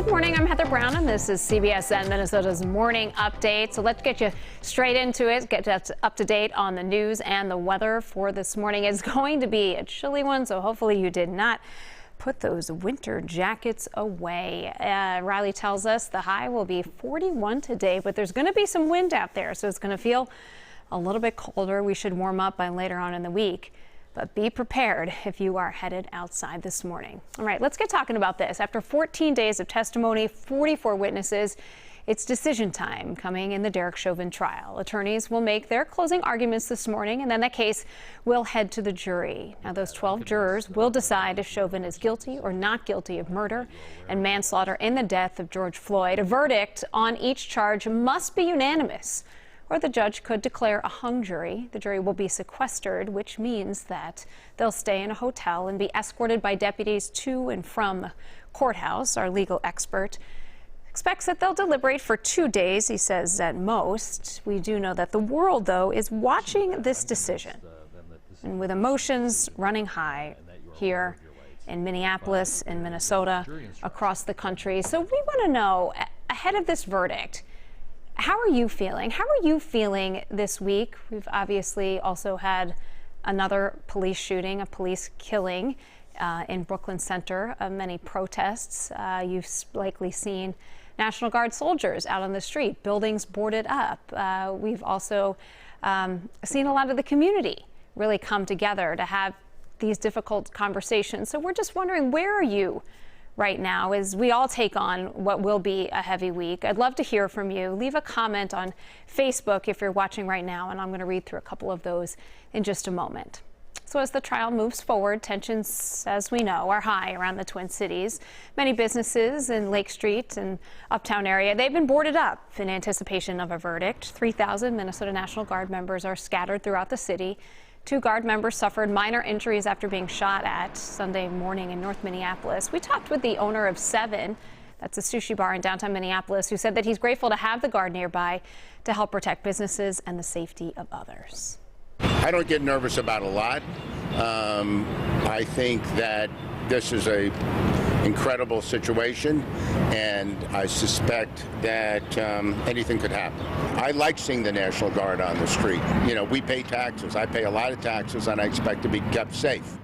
Good morning, I'm Heather Brown, and this is CBSN Minnesota's Morning Update. So let's get you straight into it, get us up to date on the news and the weather for this morning. It's going to be a chilly one, so hopefully you did not put those winter jackets away. Riley tells us the high will be 41 today, but there's going to be some wind out there, so it's going to feel a little bit colder. We should warm up by later on in the week. But be prepared if you are headed outside this morning. All right, let's get talking about this. After 14 days of testimony, 44 witnesses, it's decision time coming in the Derek Chauvin trial. Attorneys will make their closing arguments this morning, and then the case will head to the jury. Now, those 12 jurors will decide if Chauvin is guilty or not guilty of murder and manslaughter in the death of George Floyd. A verdict on each charge must be unanimous, or the judge could declare a hung jury. The jury will be sequestered, which means that they'll stay in a hotel and be escorted by deputies to and from the courthouse. Our legal expert expects that they'll deliberate for 2 days, he says, at most. We do know that the world, though, is watching this decision, and with emotions running high here in Minneapolis, in Minnesota, across the country. So we want to know, ahead of this verdict, how are you feeling? How are you feeling this week? We've obviously also had another police shooting, a police killing in Brooklyn Center, many protests. You've likely seen National Guard soldiers out on the street, buildings boarded up. We've also seen a lot of the community really come together to have these difficult conversations. So we're just wondering, where are you right now as we all take on what will be a heavy week? I'd love to hear from you. Leave a comment on Facebook if you're watching right now, and I'm going to read through a couple of those in just a moment. So as the trial moves forward, tensions, as we know, are high around the Twin Cities. Many businesses in Lake Street and Uptown area, they've been boarded up in anticipation of a verdict. 3,000 Minnesota National Guard members are scattered throughout the city. 2 Guard members suffered minor injuries after being shot at Sunday morning in North Minneapolis. We talked with the owner of 7, that's a sushi bar in downtown Minneapolis, who said that he's grateful to have the Guard nearby to help protect businesses and the safety of others. I don't get nervous about a lot. I think that this is a incredible situation, and I suspect that anything could happen. I like seeing the National Guard on the street. You know, we pay taxes. I pay a lot of taxes, and I expect to be kept safe.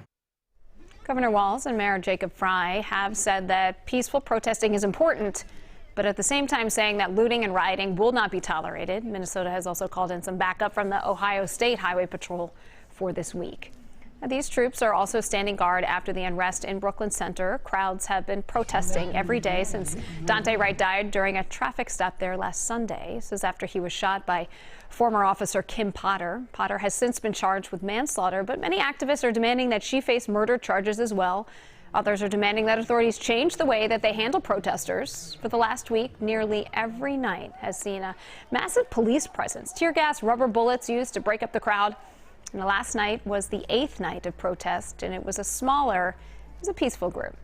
Governor Walz and Mayor Jacob Frey have said that peaceful protesting is important, but at the same time saying that looting and rioting will not be tolerated. Minnesota has also called in some backup from the Ohio State Highway Patrol for this week. Now, these troops are also standing guard after the unrest in Brooklyn Center. Crowds have been protesting every day since Daunte Wright died during a traffic stop there last Sunday. This is after he was shot by former officer Kim Potter. Potter has since been charged with manslaughter, but many activists are demanding that she face murder charges as well. Others are demanding that authorities change the way that they handle protesters. For the last week, nearly every night has seen a massive police presence. Tear gas, rubber bullets used to break up the crowd. And the last night was the 8th night of protest, and it was a peaceful group.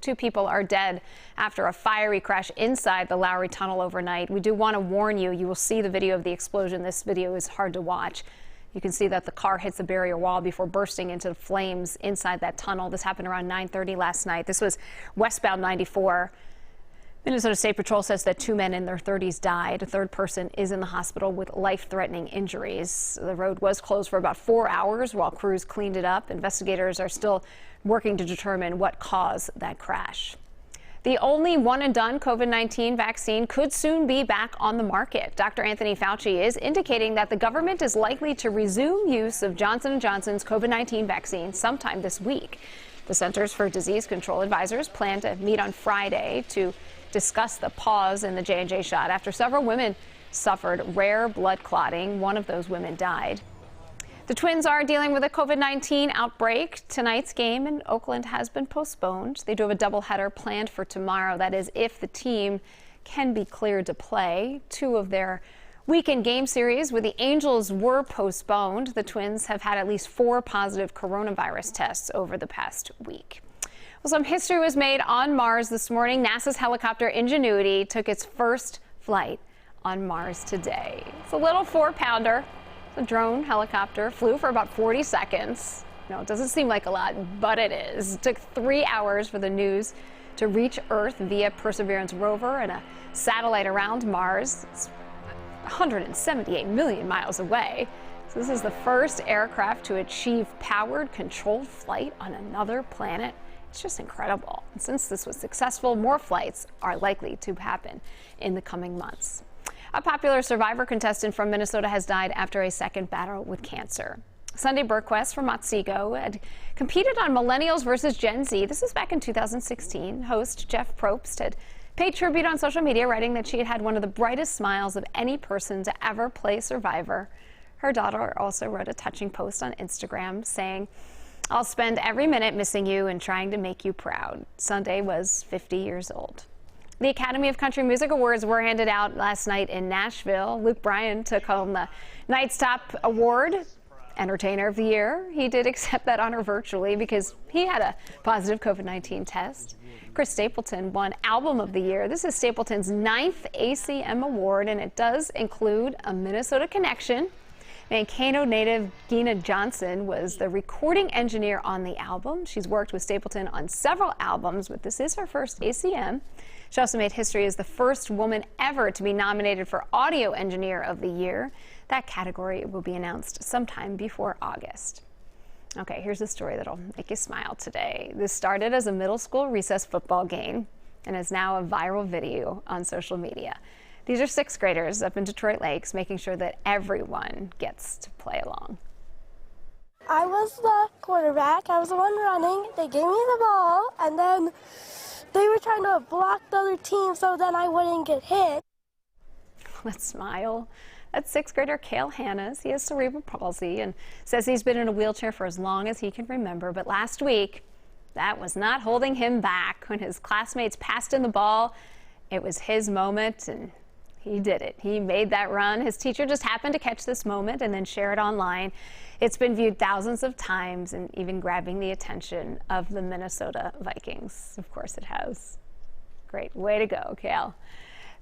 2 people are dead after a fiery crash inside the Lowry Tunnel overnight. We do want to warn you, you will see the video of the explosion. This video is hard to watch. You can see that the car hits the barrier wall before bursting into flames inside that tunnel. This happened around 9:30 last night. This was westbound 94. Minnesota State Patrol says that 2 men in their 30s died. A 3rd person is in the hospital with life-threatening injuries. The road was closed for about 4 hours while crews cleaned it up. Investigators are still working to determine what caused that crash. The only one-and-done COVID-19 vaccine could soon be back on the market. Dr. Anthony Fauci is indicating that the government is likely to resume use of Johnson & Johnson's COVID-19 vaccine sometime this week. The Centers for Disease Control advisors plan to meet on Friday to discuss the pause in the J&J shot after several women suffered rare blood clotting. One of those women died. The Twins are dealing with a COVID-19 outbreak. Tonight's game in Oakland has been postponed. They do have a doubleheader planned for tomorrow. That is, if the team can be cleared to play. 2 of their weekend game series with the Angels were postponed. The Twins have had at least 4 positive coronavirus tests over the past week. Well, some history was made on Mars this morning. NASA's helicopter Ingenuity took its first flight on Mars today. It's a little 4-pounder. The drone helicopter flew for about 40 seconds. No, it doesn't seem like a lot, but it is. It took 3 hours for the news to reach Earth via Perseverance rover and a satellite around Mars. It's 178 million miles away. So this is the first aircraft to achieve powered, controlled flight on another planet. It's just incredible. And since this was successful, more flights are likely to happen in the coming months. A popular Survivor contestant from Minnesota has died after a second battle with cancer. Sunday Burquest from WCCO had competed on Millennials versus Gen Z. This was back in 2016. Host Jeff Probst had paid tribute on social media, writing that she had had one of the brightest smiles of any person to ever play Survivor. Her daughter also wrote a touching post on Instagram saying, "I'll spend every minute missing you and trying to make you proud." Sunday was 50 years old. The Academy of Country Music Awards were handed out last night in Nashville. Luke Bryan took home the night's top award, Entertainer of the Year. He did accept that honor virtually because he had a positive COVID-19 test. Chris Stapleton won Album of the Year. This is Stapleton's 9th ACM award, and it does include a Minnesota connection. Mankato native Gina Johnson was the recording engineer on the album. She's worked with Stapleton on several albums, but this is her first ACM. She also made history as the first woman ever to be nominated for Audio Engineer of the Year. That category will be announced sometime before August. Okay, here's a story that'll make you smile today. This started as a middle school recess football game and is now a viral video on social media. These are 6th graders up in Detroit Lakes making sure that everyone gets to play along. I was the quarterback. I was the one running. They gave me the ball, and then they were trying to block the other team so then I wouldn't get hit. Let's smile. That's 6th grader Kale Hannes. He has cerebral palsy and says he's been in a wheelchair for as long as he can remember. But last week, that was not holding him back. When his classmates passed in the ball, it was his moment, and he did it. He made that run. His teacher just happened to catch this moment and then share it online. It's been viewed thousands of times and even grabbing the attention of the Minnesota Vikings. Of course it has. Great. Way to go, Kale.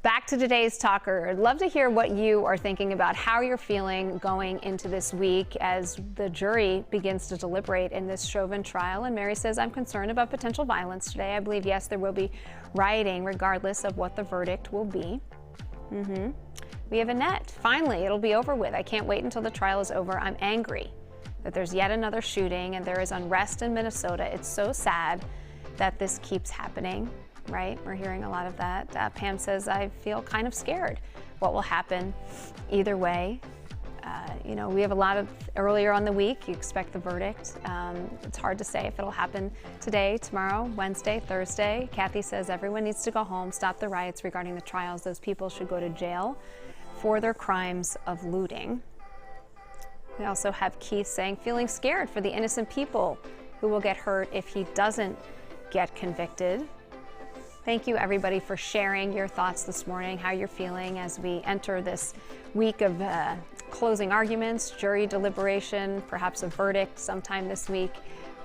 Back to today's talker. I'd love to hear what you are thinking about, how you're feeling going into this week as the jury begins to deliberate in this Chauvin trial. And Mary says, "I'm concerned about potential violence today. I believe, yes, there will be rioting regardless of what the verdict will be." We have Annette. "Finally, it'll be over with. I can't wait until the trial is over. I'm angry that there's yet another shooting and there is unrest in Minnesota. It's so sad that this keeps happening." Right? We're hearing a lot of that. Pam says, "I feel kind of scared what will happen either way." We have a lot of earlier on the week. You expect the verdict. It's hard to say if it'll happen today, tomorrow, Wednesday, Thursday. Kathy says everyone needs to go home, stop the riots regarding the trials. Those people should go to jail for their crimes of looting. We also have Keith saying, feeling scared for the innocent people who will get hurt if he doesn't get convicted. Thank you, everybody, for sharing your thoughts this morning, how you're feeling as we enter this week of closing arguments, jury deliberation, perhaps a verdict sometime this week.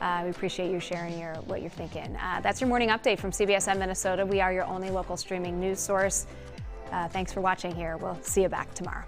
We appreciate you sharing what you're thinking. That's your morning update from CBSN Minnesota. We are your only local streaming news source. Thanks for watching here. We'll see you back tomorrow.